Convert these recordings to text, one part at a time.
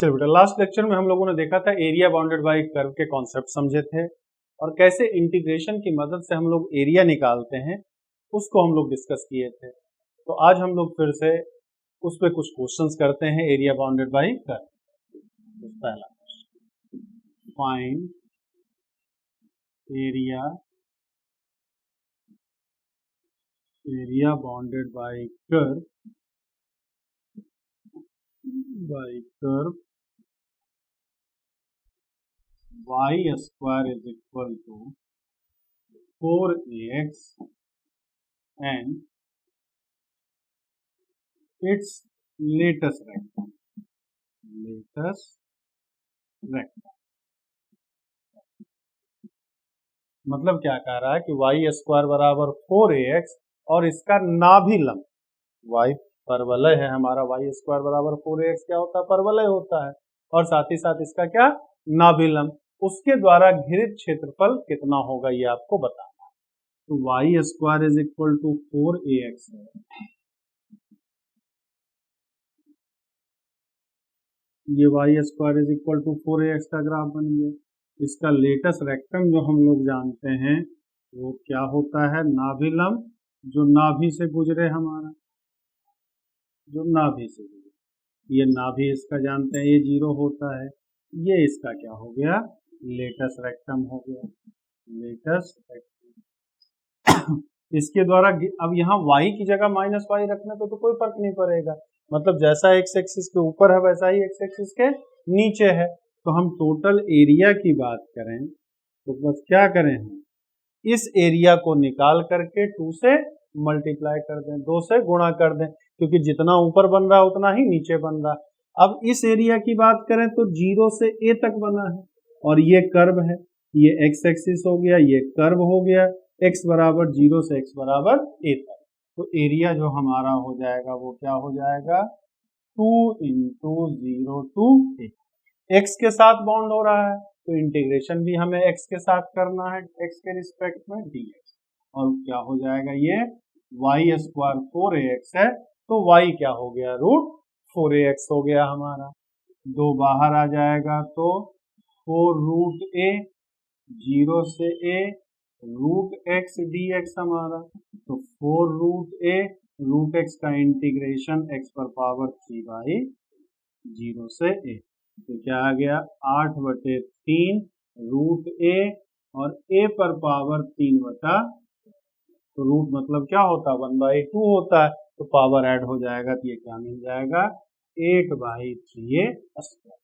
चलो बेटा, last lecture में हम लोगों ने देखा था एरिया बाउंडेड बाय कर्व के कॉन्सेप्ट समझे थे और कैसे इंटीग्रेशन की मदद से हम लोग एरिया निकालते हैं उसको हम लोग डिस्कस किए थे। तो आज हम लोग फिर से उस पे कुछ क्वेश्चंस करते हैं एरिया बाउंडेड बाय कर्व। तो पहला find area bounded by curve y square is equal to 4ax and its latest rectangle। मतलब क्या कह रहा है कि y स्क्वायर बराबर 4ax और इसका नाभि लंब y परवलय है हमारा, y स्क्वायर बराबर 4ax क्या होता है, परवलय होता है, और साथ ही साथ इसका क्या, नाभि लंब, उसके द्वारा घिरित क्षेत्रफल कितना होगा ये आपको बताना है। तो y square is equal to 4ax है, ये y square is equal to 4ax का ग्राफ बन गया। इसका लेटेस्ट रेक्टम जो हम लोग जानते हैं वो क्या होता है, नाभि लंब, जो नाभि से गुजरे हमारा, जो नाभि से गुजरे, ये नाभि इसका जानते हैं, ये 0 होता है, ये इसका क्या हो गया, लेटेस्ट रेक्टम हो गया, लेटेस्ट रेक्टम। इसके द्वारा अब यहाँ y की जगह माइनस वाई रखने पे तो कोई फर्क नहीं पड़ेगा, मतलब जैसा x एक्सिस के ऊपर है वैसा ही x एक्सिस के नीचे है। तो हम टोटल एरिया की बात करें तो बस क्या करें, हम इस एरिया को निकाल करके 2 से मल्टीप्लाई कर दें, 2 से गुणा कर दें, क्योंकि जितना ऊपर बन रहा है उतना ही नीचे बन रहा है। अब इस एरिया की बात करें तो 0 से a तक बना है और ये कर्व है, ये x एक्सिस हो गया, ये कर्व हो गया, x बराबर 0 से x बराबर a तक। तो एरिया जो हमारा हो जाएगा वो क्या हो जाएगा, 2 × 0 to a। x के साथ बाउंड हो रहा है तो इंटीग्रेशन भी हमें x के साथ करना है, x के रिस्पेक्ट में dx, और क्या हो जाएगा, ये y स्क्वायर 4ax है तो y क्या हो गया, √4ax हो गया हमारा। 2 बाहर आ जाएगा तो 4√a, 0 से a, √x dx हमारा, तो 4√a √x का इंटीग्रेशन x पर पावर 3/0 से a, तो क्या आ गया 8/3 √a और a पर पावर 3 तो रूट मतलब क्या होता है, 1/2 होता है, तो पावर ऐड हो जाएगा तो ये क्या मिल जाएगा, 8/3a स्क्वायर।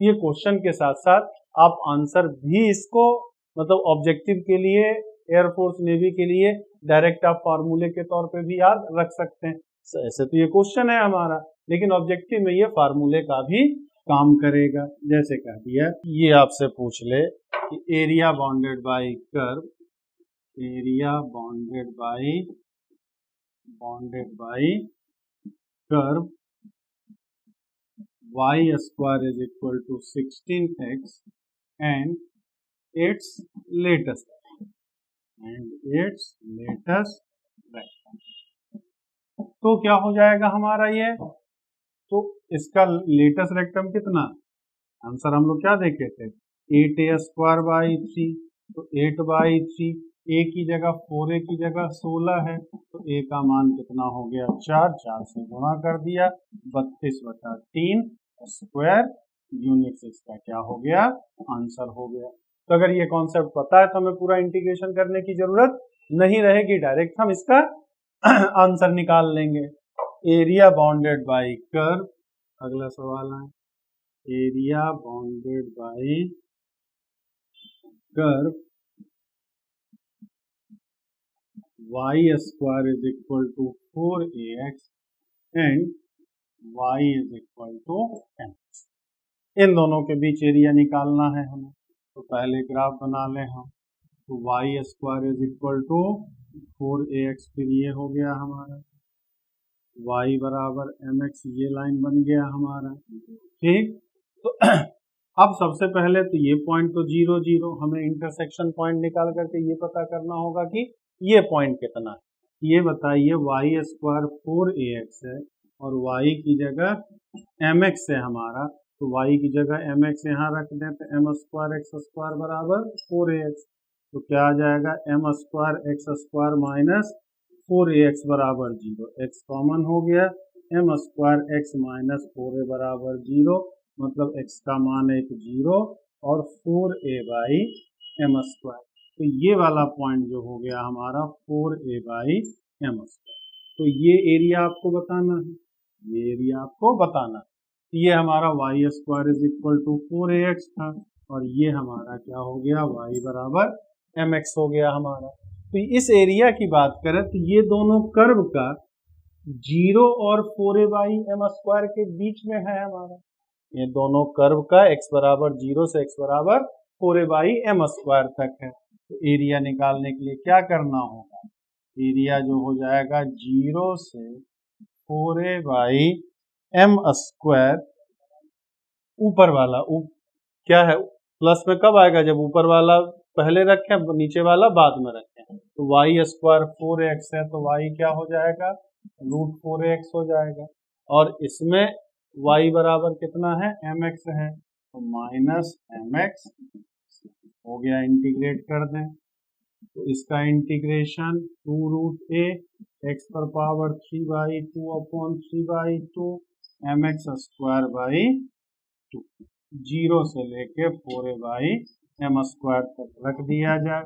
ये क्वेश्चन के साथ साथ आप आंसर भी इसको मतलब ऑब्जेक्टिव के लिए, एयरफोर्स नेवी के लिए डायरेक्ट आप फार्मूले के तौर पे भी याद रख सकते हैं। ऐसे तो ये क्वेश्चन है हमारा, लेकिन ऑब्जेक्टिव में ये फार्मूले का भी काम करेगा। जैसे कह दिया, ये आपसे पूछ ले कि area bounded by curve, area bounded by curve y square is equal to 16x and its latest rectum. तो क्या हो जाएगा हमारा ये, तो इसका लेटेस्ट रेक्टम कितना, आंसर हम लोग क्या देखे थे, 8a स्क्वायर बाई 3, तो 8/3, a की जगह 4a की जगह 16 है तो a का मान कितना हो गया, 4 से गुणा कर दिया, 32/3 स्क्वायर यूनिट्स, इसका क्या हो गया, आंसर हो गया। तो अगर ये कॉन्सेप्ट पता है तो हमें पूरा इंटीग्रेशन करने की जरूरत नहीं रहेगी, डायरेक्ट हम इसका आंसर निकाल लेंगे। एरिया बाउंडेड बाय कर्व, अगला सवाल है, area bounded by curve y square is equal to 4ax and y is equal to mx। इन दोनों के बीच एरिया निकालना है हमें, तो पहले ग्राफ बना लें हम। तो y square is equal to 4ax, फिर ये हो गया हमारा y बराबर mx, ये लाइन बन गया हमारा, ठीक। तो अब सबसे पहले तो ये पॉइंट तो 0 0, हमें इंटरसेक्शन पॉइंट निकाल करके ये पता करना होगा कि ये पॉइंट कितना है। ये बताइए, y स्क्वायर 4ax है और y की जगह mx है हमारा, तो y की जगह mx यहाँ रख दें तो m स्क्वायर एक्स स्क्वायर बराबर 4ax। तो क्या आ जाएगा m square x square minus 4ax बराबर 0। x कॉमन हो गया, m square x minus 4a बराबर 0, मतलब x का मान है 0 और 4a बाई m स्क्वायर। तो ये वाला पॉइंट जो हो गया हमारा 4a बाई m स्क्वायर। तो ये एरिया आपको बताना है, ये एरिया आपको बताना है। ये हमारा y square is equal to 4ax था और ये हमारा क्या हो गया y बराबर mx हो गया हमारा। तो इस एरिया की बात करें तो ये दोनों कर्व का 0 और 4a बाई एम स्क्वायर के बीच में है हमारा। ये दोनों कर्व का x बराबर 0 से x बराबर 4a बाई एम स्क्वायर तक है। तो एरिया निकालने के लिए क्या करना होगा, एरिया जो हो जाएगा 0 से 4a बाई एम स्क्वायर, ऊपर वाला क्या है प्लस में कब आएगा, जब ऊपर वाला पहले रखें नीचे वाला बाद में रखें। तो वाई स्क्वायर 4x है तो y क्या हो जाएगा रूट 4x हो जाएगा, और इसमें y बराबर कितना है mx है तो माइनस mx हो गया। इंटीग्रेट कर दें तो इसका इंटीग्रेशन 2 रूट a x पर power 3/2 upon 3/2 mx square by 2, 0 से लेके 4a बाई एम स्क्वायर तक रख दिया जाए।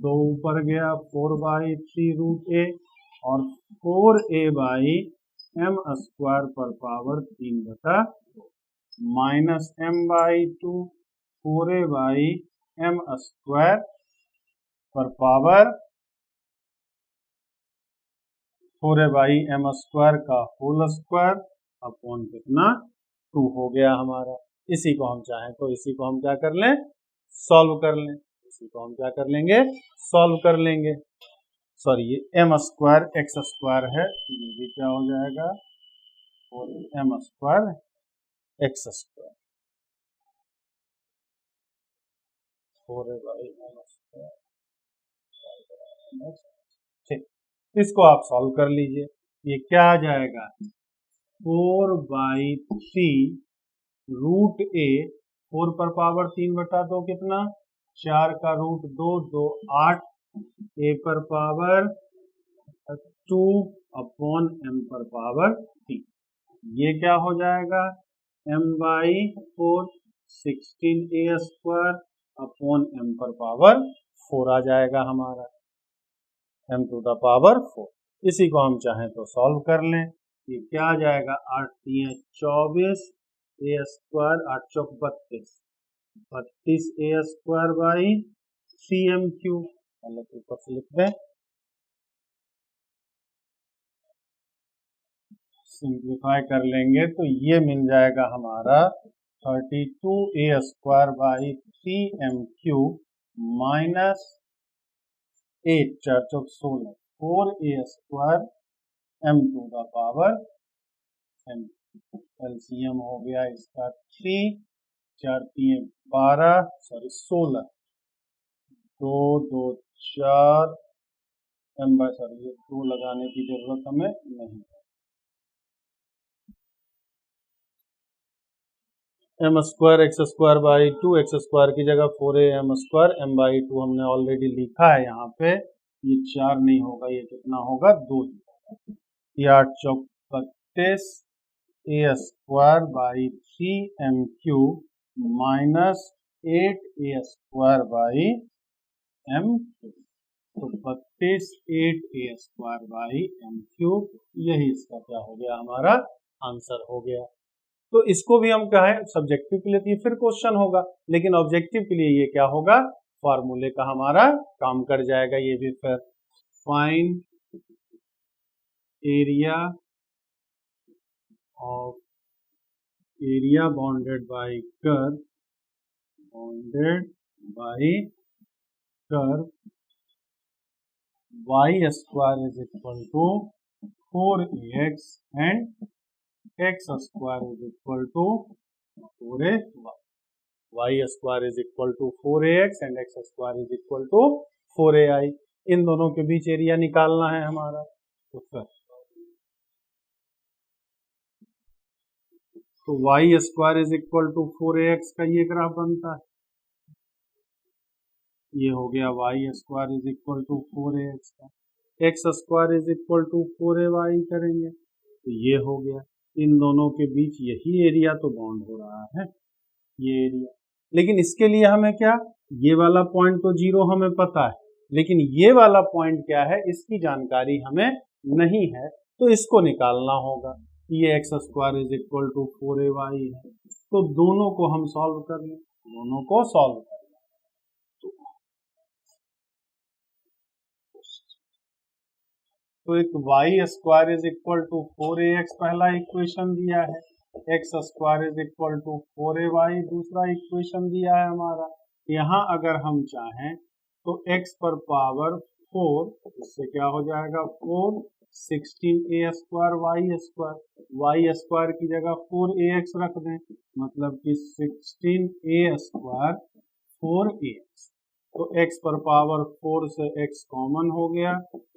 2 ऊपर गया 4/3 रूट a और 4a बाई एम स्क्वायर पर power 3/2 minus m/2 4a by m square पर power 4a by m square का होल स्क्वायर अपॉन कितना 2 हो गया हमारा। इसी को हम चाहें तो इसी को हम क्या कर लें सॉल्व कर लें, इसी को हम क्या कर लेंगे सॉल्व कर लेंगे। सॉरी ये एम स्क्वायर एक्स स्क्वायर है, ये भी क्या हो जाएगा और m square x square 4a by m square. ठीक, इसको आप सॉल्व कर लीजिए। ये क्या आ जाएगा 4/3 रूट a, 4 पर पावर 3/2 कितना 4 का रूट 2 2 8 a पर पावर 2 अपॉन m पर पावर 3। ये क्या हो जाएगा m/4 16a square upon m पर पावर 4 आ जाएगा हमारा, m टू द पावर 4। इसी को हम चाहें तो सॉल्व कर लें। ये क्या आ जाएगा 8 3 24 a square 8 Chowk 32 a square by 3m3। पहले ऊपर से लिख दें, सिंप्लीफाई कर लेंगे तो ये मिल जाएगा हमारा 32a square by 3m3 minus 8 4 चौक 16 4a square m to the power m। LCM हो गया इसका 3 4 3 12 सॉरी 16 2 2 4 m बाई सॉरी ये 2 लगाने की जरूरत हमें नहीं है। M square x square by 2, x square की जगह 4a एम स्क्वायर m/2 हमने ऑलरेडी लिखा है यहाँ पे। ये 4 नहीं होगा, ये कितना होगा 2। ये 8 चौक 32 a square by 3m3 minus 8a square by m3। तो 32 8a स्क्वायर बाई m3, यही इसका क्या हो गया हमारा आंसर हो गया। तो इसको भी हम कहें सब्जेक्टिव के लिए तो ये फिर क्वेश्चन होगा, लेकिन ऑब्जेक्टिव के लिए ये क्या होगा फॉर्मूले का हमारा काम कर जाएगा। ये भी फिर find area of area bounded by curve, bounded by curve y square is equal to 4ax and x square is equal to 4ay। y square is equal to 4ax and x square is equal to 4ai। इन दोनों के बीच area निकालना है हमारा। तो फिर तो y square is equal to 4ax का ये ग्राफ बनता है। ये हो गया y square is equal to 4ax का, x square is equal to 4ay करेंगे तो ये हो गया। इन दोनों के बीच यही एरिया तो बाउंड हो रहा है, ये एरिया। लेकिन इसके लिए हमें क्या, ये वाला पॉइंट तो 0 हमें पता है, लेकिन ये वाला पॉइंट क्या है इसकी जानकारी हमें नहीं है, तो इसको निकालना होगा। ये x square is equal to 4ay है, तो दोनों को हम सॉल्व कर लें, दोनों को सॉल्व कर लें। तो एक y square is equal to 4ax पहला इक्वेशन दिया है, x square is equal to 4ay दूसरा इक्वेशन दिया है हमारा। यहाँ अगर हम चाहें तो x पर पावर 4, इससे क्या हो जाएगा 4 16a स्क्वायर वाई स्क्वायर की जगह 4ax रख दें, मतलब कि 16a स्क्वायर 4ax। तो x पर पावर 4 से x कॉमन हो गया,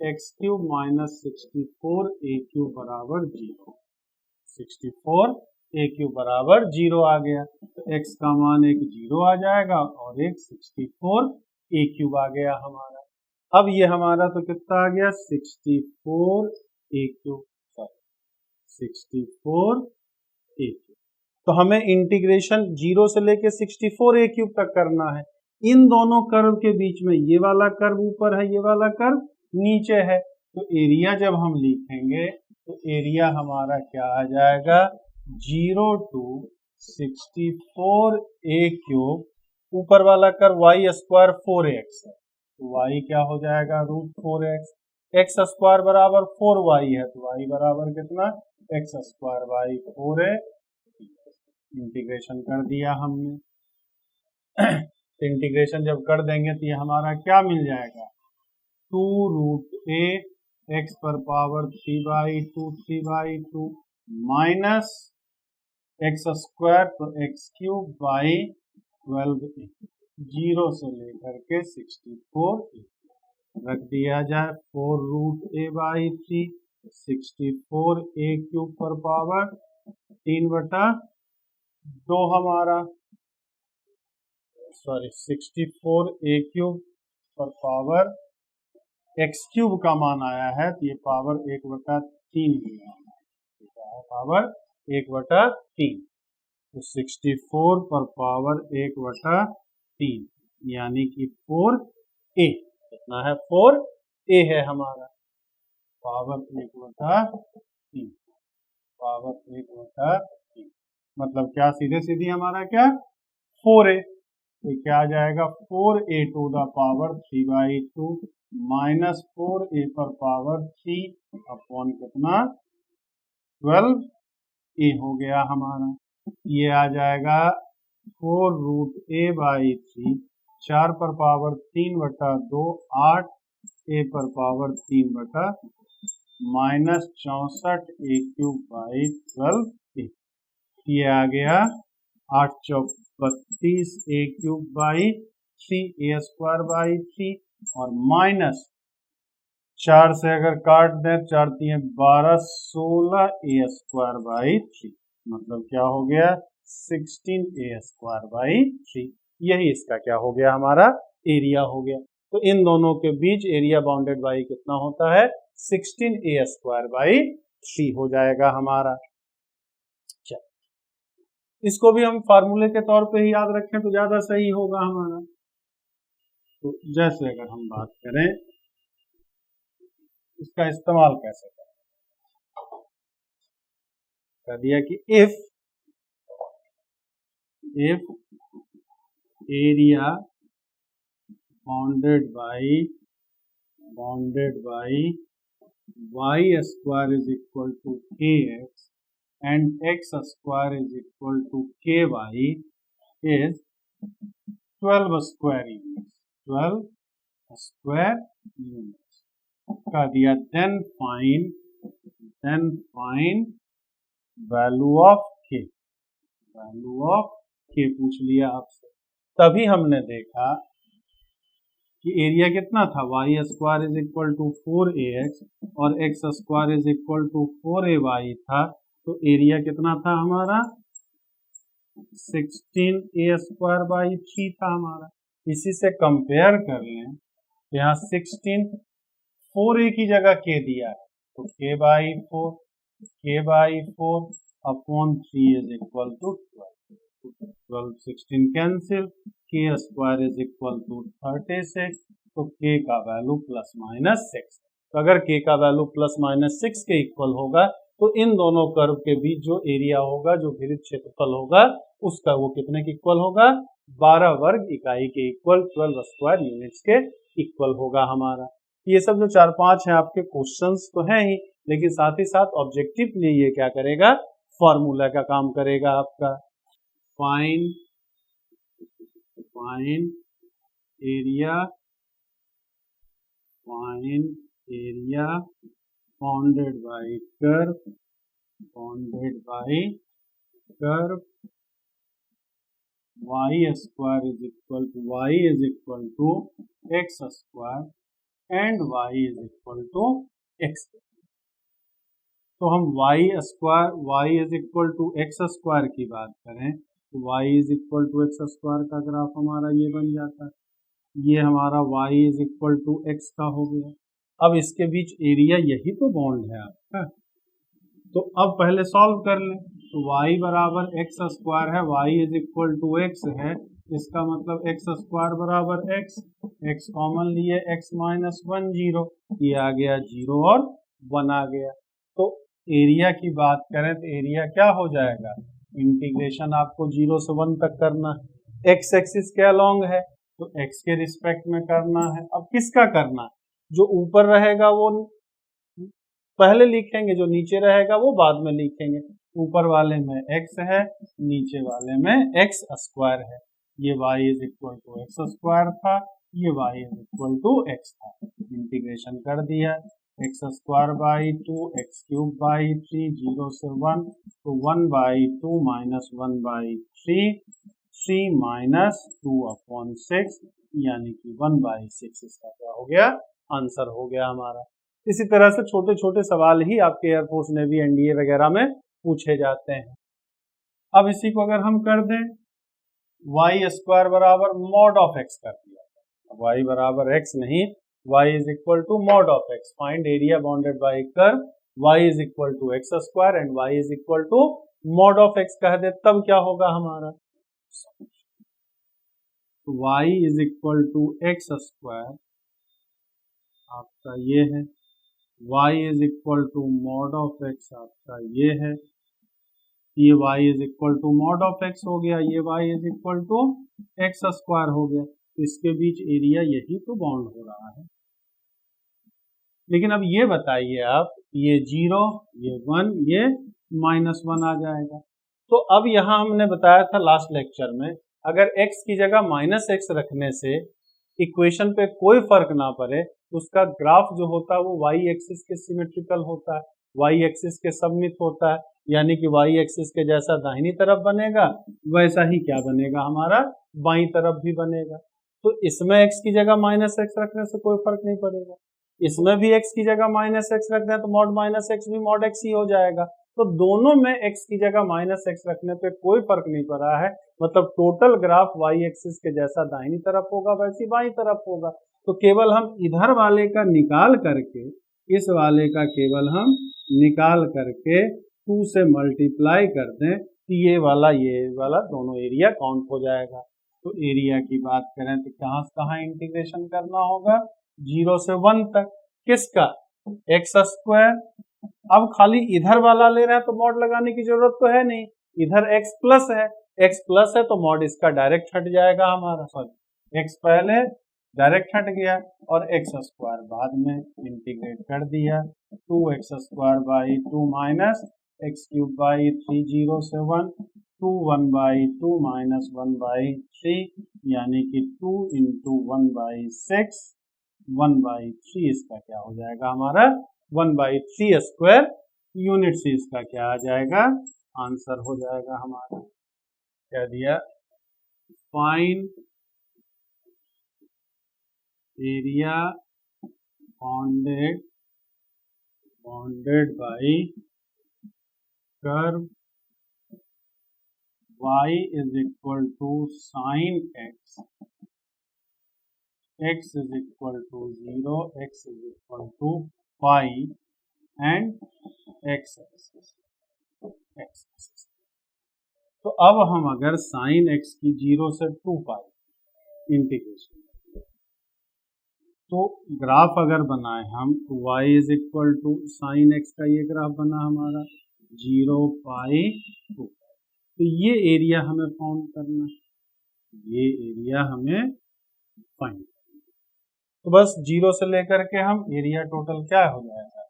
x cube minus 64a cube बराबर 0, 64a क्यूब बराबर 0 आ गया। तो x का मान एक 0 आ जाएगा और एक 64a क्यूब आ गया हमारा। अब ये हमारा तो कितना आ गया 64a क्यूब, 64a क्यूब। तो हमें इंटीग्रेशन 0 से लेके 64a क्यूब तक करना है। इन दोनों कर्व के बीच में ये वाला कर्व ऊपर है, ये वाला कर्व नीचे है, तो एरिया जब हम लिखेंगे तो एरिया हमारा क्या आ जाएगा 0 to 64a क्यूब। ऊपर वाला कर्व वाई स्क्वायर 4x है, तो y क्या हो जाएगा √4x, एक्स स्क्वायर बराबर 4y है, तो y बराबर कितना x square by 4a। Integration कर दिया हमने। इंटीग्रेशन जब कर देंगे तो ये हमारा क्या मिल जाएगा 2√a एक्स पर पावर 3/2 माइनस एक्स स्क्वायर तो एक्स क्यूब बाई 12a, 0 से लेकर के 64a रख दिया जाए, 4√a/3 64a क्यूब पर पावर 3/2 हमारा, सॉरी 64a क्यूब पर पावर एक्स क्यूब का मान आया है तो ये पावर 1/3 पावर 1/3, तो 64 पर पावर 1/3 यानी कि 4a, कितना है 4a है हमारा, पावर 1/3, पावर 1/3 मतलब क्या सीधे सीधी हमारा क्या 4a, तो क्या आ जाएगा 4a to the power 3/2 minus 4a पर पावर 3 अपॉन कितना 12a हो गया हमारा। ये आ जाएगा 4√a/3, 4 पर पावर 3/2 8a पर power 3/, minus 64a cube by 12a। ये आ गया 8 चौक 32a cube by 3a square by 3 और माइनस 4 से अगर काट दें 4 3 12 16a स्क्वायर बाई 3, मतलब क्या हो गया 16a स्क्वायर बाई 3। यही इसका क्या हो गया हमारा एरिया हो गया। तो इन दोनों के बीच एरिया बाउंडेड बाई कितना होता है 16a स्क्वायर बाई 3 हो जाएगा हमारा। इसको भी हम फार्मूले के तौर पे ही याद रखें तो ज्यादा सही होगा हमारा। तो जैसे अगर हम बात करें इसका इस्तेमाल कैसे करें, कह दिया कि if area bounded by y square is equal to kx and x square is equal to ky is 12 square units, 12 square units का दिया। then find value of k, पूछ लिया आपसे। तभी हमने देखा कि एरिया कितना था y square is equal to 4ax और x square is equal to 4ay था, तो एरिया कितना था हमारा 16a² बाई 3 था हमारा। इसी से कंपेयर कर लें, यहाँ 16 4a की जगह k दिया है, तो k by 4 upon 3 is equal to 12 16 cancel, k² is equal to 36, तो k का वैल्यू प्लस माइनस 6। तो अगर k का वैल्यू प्लस माइनस 6 के इक्वल होगा तो इन दोनों कर्व के बीच जो एरिया होगा, जो विहित क्षेत्रफल होगा, उसका वो कितने के इक्वल होगा? 12 वर्ग इकाई के इक्वल, 12 स्क्वायर यूनिट्स के इक्वल होगा हमारा। ये सब जो 4-5 है आपके क्वेश्चंस तो हैं ही, लेकिन साथ ही साथ ऑब्जेक्टिवली ये क्या करेगा? फॉर्मूला का काम करेगा आपका। Find area bounded by curve y square is equal to x square and y is equal to x। तो हम y is equal to x square की बात करें तो y is equal to x square का ग्राफ हमारा ये बन जाता है। ये हमारा y is equal to x का हो गया। अब इसके बीच एरिया, यही तो बॉन्ड है आपका। तो अब पहले सॉल्व कर लें, तो y बराबर x स्क्वायर है, y is equal to x है, इसका मतलब x स्क्वायर बराबर x कॉमन लिए, x माइनस 1 0, ये आ गया 0 और 1 आ गया। तो एरिया की बात करें तो एरिया क्या हो जाएगा? इंटीग्रेशन आपको 0 से 1 तक करना है, x एक्सिस के अलोंग है तो x के रिस्पेक्ट में करना है। अब किसका करना है? जो ऊपर रहेगा वो पहले लिखेंगे, जो नीचे रहेगा वो बाद में लिखेंगे। ऊपर वाले में x है, नीचे वाले में x स्क्वायर है। ये y is equal to x square था, ये y is equal to x था। इंटीग्रेशन कर दिया, x square by 2 x cube by 3 0 से 1, तो 1 by 2 minus 1 by 3 minus 2 upon 6, यानी कि 1 बाई 6 इसका क्या हो गया? आंसर हो गया हमारा। इसी तरह से छोटे छोटे सवाल ही आपके एयरफोर्स नेवी एनडीए वगैरह में पूछे जाते हैं। अब इसी को अगर हम कर दें, y स्क्वायर बराबर मॉड ऑफ x कर दिया, y बराबर x नहीं, y is equal to mod of x। Find area bounded by curve y is equal to x square and y is equal to mod of x कह दे, तब क्या होगा हमारा? y is equal to x square आपका ये है, y is equal to mod of x आपका ये है, ये y is equal to mod of x हो गया, ये y is equal to x square हो गया। तो इसके बीच एरिया, यही तो बाउंड हो रहा है। लेकिन अब ये बताइए आप, ये 0, ये 1, ये माइनस 1 आ जाएगा। तो अब यहाँ हमने बताया था लास्ट लेक्चर में, अगर x की जगह माइनस x रखने से इक्वेशन पे कोई फर्क ना पड़े, उसका ग्राफ जो होता है वो y एक्सिस के सिमेट्रिकल होता है, y एक्सिस के सममित होता है, यानी कि y एक्सिस के जैसा दाहिनी तरफ बनेगा वैसा ही क्या बनेगा हमारा? बाईं तरफ भी बनेगा। तो इसमें x की जगह माइनस x रखने से कोई फर्क नहीं पड़ेगा, इसमें भी x की जगह माइनस x रख दें तो मॉड माइनस x भी मॉड x ही हो जाएगा। तो दोनों में x की जगह माइनस x रखने पे कोई फर्क नहीं पड़ रहा है, मतलब टोटल ग्राफ y एक्सिस के जैसा दाहिनी तरफ होगा वैसी बाईं तरफ होगा। तो केवल हम इधर वाले का निकाल करके, इस वाले का केवल हम निकाल करके 2 से मल्टीप्लाई कर दें कि ये वाला दोनों एरिया काउंट हो जाएगा। तो एरिया की बात करें तो कहाँ से कहाँ इंटीग्रेशन करना होगा? 0 से 1 तक। किसका? X square. अब खाली इधर वाला ले रहे हैं तो मॉड लगाने की जरूरत तो है नहीं, इधर x प्लस है, x प्लस है तो मॉड इसका डायरेक्ट हट जाएगा हमारा, सॉरी x पहले डायरेक्ट हट गया और एक्स स्क्वायर बाद में इंटीग्रेट कर दिया, 2x square by 2 minus x cube by 3 0 से 1, 2 1 बाई 2 माइनस 1 बाई 3, यानी कि 2 इंटू 1 बाई 6, 1 बाई 3 इसका क्या हो जाएगा हमारा? 1 बाई 3 स्क्वायर यूनिट से इसका क्या आ जाएगा? आंसर हो जाएगा हमारा। क्या दिया? Find area bounded by curve y is equal to sine x, x is equal to 0, x is equal to pi and x axis. तो अब हम अगर साइन x की 0 से 2 पाई इंटीग्रेशन, तो ग्राफ अगर बनाए हम तो y is equal to sine x का ये ग्राफ बना हमारा 0 पाई 2, तो ये एरिया हमें फाइंड करना है, ये एरिया हमें फाइंड करना है। तो बस 0 से लेकर के हम एरिया टोटल क्या हो जाएगा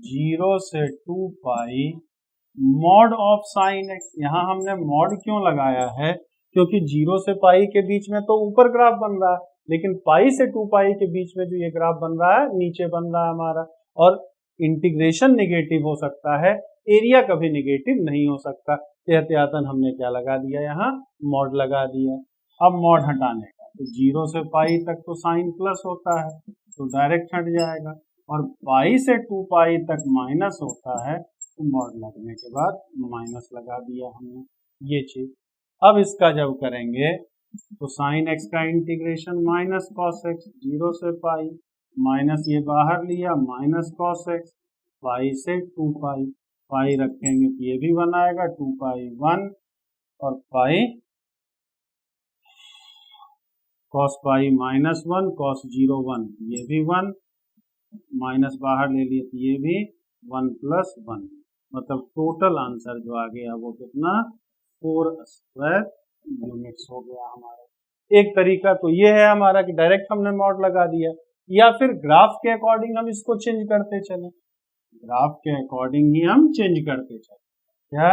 0 से 2 पाई मॉड ऑफ साइन x। यहाँ हमने मॉड क्यों लगाया है, क्योंकि 0 से पाई के बीच में तो ऊपर ग्राफ बन रहा है, लेकिन पाई से 2 पाई के बीच में जो ये ग्राफ बन रहा है नीचे बन रहा है हमारा, और इंटीग्रेशन नेगेटिव हो सकता है, एरिया कभी नेगेटिव नहीं हो सकता। एहतियातन हमने क्या लगा दिया, यहाँ मॉड लगा दिया। अब मॉड हटाने का, तो 0 से पाई तक तो साइन प्लस होता है तो डायरेक्ट हट जाएगा, और पाई से 2 पाई तक माइनस होता है, तो मॉड लगने के बाद माइनस लगा दिया हमने ये चीज। अब इसका जब करेंगे तो साइन x का इंटीग्रेशन माइनस कॉस x 0 से पाई, माइनस ये बाहर लिया माइनस कॉस x, पाई से 2 पाई, पाई रखेंगे तो ये भी 1 आएगा, 2 पाई 1 और pi cos pi minus 1 cos 0 1, ये भी 1, माइनस बाहर ले लिए तो ये भी 1 प्लस 1, मतलब टोटल आंसर जो आ गया वो कितना 4 स्क्वायर यूनिट्स हो गया हमारा। एक तरीका तो ये है हमारा कि डायरेक्ट हमने मॉड लगा दिया, या फिर ग्राफ के अकॉर्डिंग हम इसको चेंज करते चले, ग्राफ के अकॉर्डिंग ही हम चेंज करते चले। क्या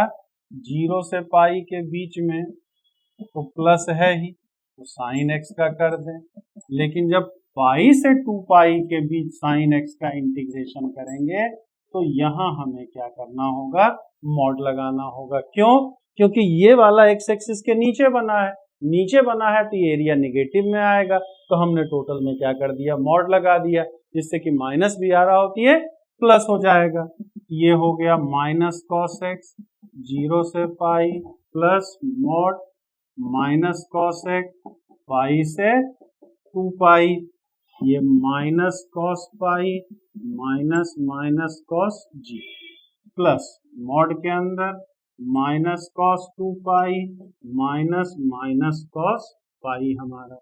0 से पाई के बीच में तो प्लस है ही, तो साइन x का कर दें, लेकिन जब पाई से 2 पाई के बीच साइन x का इंटीग्रेशन करेंगे तो यहाँ हमें क्या करना होगा, मॉड लगाना होगा। क्यों? क्योंकि ये वाला x एक्सिस के नीचे बना है, नीचे बना है तो ये एरिया नेगेटिव में आएगा, तो हमने टोटल में क्या कर दिया, मॉड लगा दिया, जिससे कि माइनस भी आ रहा होती है प्लस हो जाएगा। ये हो गया माइनस कॉस x 0 से pi plus mod minus cos x पाई से 2 पाई, ये minus cos pi minus minus cos g plus mod के अंदर minus cos 2 pi minus minus cos pi हमारा,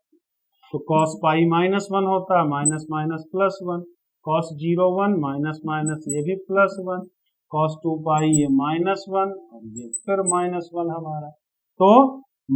तो कॉस पाई माइनस 1 होता है, minus minus plus 1, cos 0 1 minus minus ये भी प्लस 1, कॉस 2 पाई ये माइनस 1 और ये फिर माइनस 1 हमारा, तो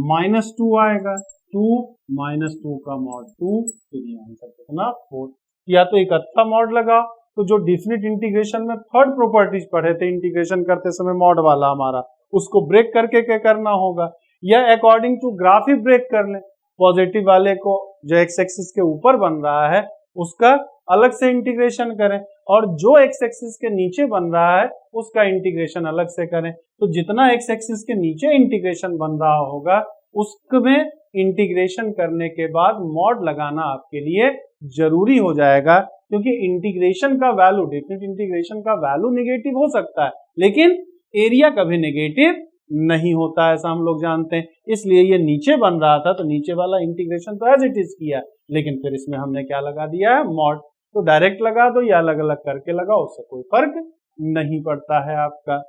माइनस 2 आएगा, 2 माइनस 2 का मॉड 2, फिर ये आंसर कितना 4। या तो एक अच्छा मॉड लगा, तो जो डिफिनिट इंटीग्रेशन में थर्ड प्रॉपर्टीज पढ़े थे इंटीग्रेशन करते समय मॉड वाला हमारा, उसको ब्रेक करके क्या करना होगा, या अकॉर्डिंग टू ग्राफ ही ब्रेक कर लें, पॉजिटिव वाले को जो एक्स एक्सिस के ऊपर बन रहा है उसका अलग से इंटीग्रेशन करें, और जो एक्स एक्सिस के नीचे बन रहा है उसका इंटीग्रेशन अलग से करें। तो जितना एक्स एक्सिस के नीचे इंटीग्रेशन बन रहा होगा उसमें इंटीग्रेशन करने के बाद मॉड लगाना आपके लिए जरूरी हो जाएगा, क्योंकि इंटीग्रेशन का वैल्यू, डेफिनेट इंटीग्रेशन का वैल्यू नेगेटिव हो सकता है, लेकिन एरिया कभी नेगेटिव नहीं होता है, ऐसा हम लोग जानते हैं। इसलिए ये नीचे बन रहा था तो नीचे वाला इंटीग्रेशन तो एज इट इज किया, लेकिन फिर इसमें हमने क्या लगा दिया है, मॉड। तो डायरेक्ट लगा दो या अलग अलग करके लगाओ, उससे कोई फर्क नहीं पड़ता है आपका।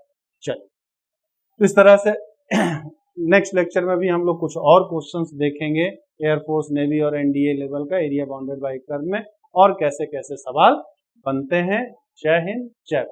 चलिए, तो इस तरह से नेक्स्ट लेक्चर में भी हम लोग कुछ और क्वेश्चंस देखेंगे एयरफोर्स, नेवी और एनडीए लेवल का एरिया बाउंडेड बाय कर्व में, और कैसे कैसे सवाल बनते हैं। जय हिंद, जय भारत।